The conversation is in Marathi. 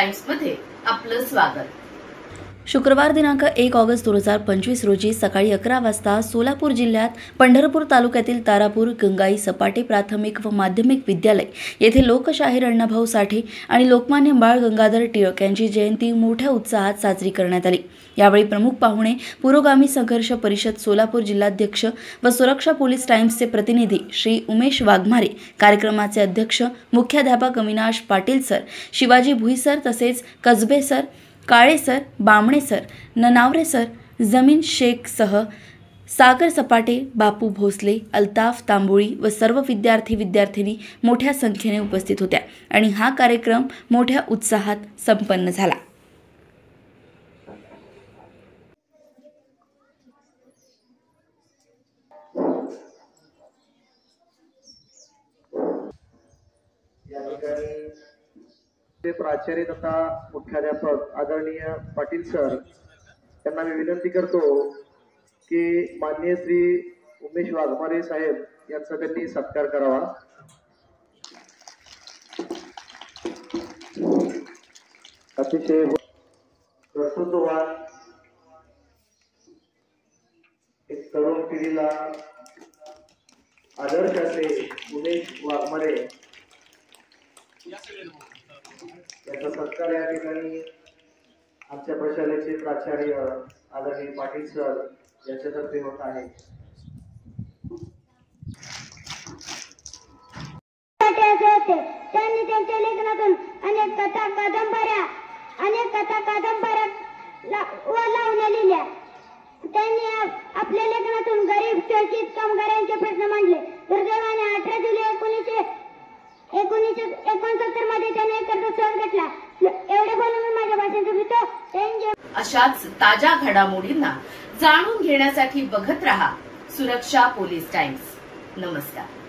टाइम्स मध्ये आपलं स्वागत। शुक्रवार दिनांक 1 ऑगस्ट 2025 रोजी सकाळी 11 वाजता सोलापूर जिल्ह्यात पंढरपूर तालुक्यातील तारापूर गंगाई सपाटे प्राथमिक व माध्यमिक विद्यालय येथे लोकशाहीर अण्णाभाऊ साठे आणि लोकमान्य बाळ गंगाधर टिळक यांची जयंती मोठ्या उत्साहात साजरी करण्यात आली। यावेळी प्रमुख पाहुणे पुरोगामी संघर्ष परिषद सोलापूर जिल्हाध्यक्ष व सुरक्षा पोलीस टाइम्सचे प्रतिनिधी श्री उमेश वाघमारे, कार्यक्रमाचे अध्यक्ष मुख्याध्यापक अविनाश पाटील सर, शिवाजी भुई सर तसेच Kasbe sir, Kale sir, Bamane sir, Nanaware sir, Jameen Shaikh सह सागर सपाटे, बापू भोसले, अल्ताफ तांबोळी व सर्व विद्यार्थी-विद्यार्थिनी मोठ्या संख्येने उपस्थित होत्या आणि हा कार्यक्रम मोठ्या उत्साहात संपन्न झाला। प्राचार्य तथा मुख्याध्यापक आदरणीय पाटील सर यांना मी विनंती करतो की माननीय श्री उमेश वाघमारे साहेब यांचा त्यांनी सत्कार करावा। अतिशय कर्तृत्ववान एक तरुण पिढीला आदर्श असे उमेश वाघमारे याचा सत्कार या ठिकाणी आमच्या प्रशालेचे प्राचार्य आदरणीय पाटील सर यांच्यातर्फे होत आहे। त्यांनी त्यांच्या लेखनातून अनेक कथा कादंबऱ्या लावण्या लिहिल्या। त्यांनी आपल्या लेखनातून गरीब शोषित कामगारांचे प्रश्न मांडले। दुर्दैवाने 18 जुलै 1969 मध्ये त्याने कर्तृत्वास घेतला। एवढे बोलून माझ्या भाषणाचा वितो। अशाच ताज्या घडामोडींना जाणून घेण्यासाठी बघत रहा सुरक्षा पोलीस टाइम्स। नमस्कार।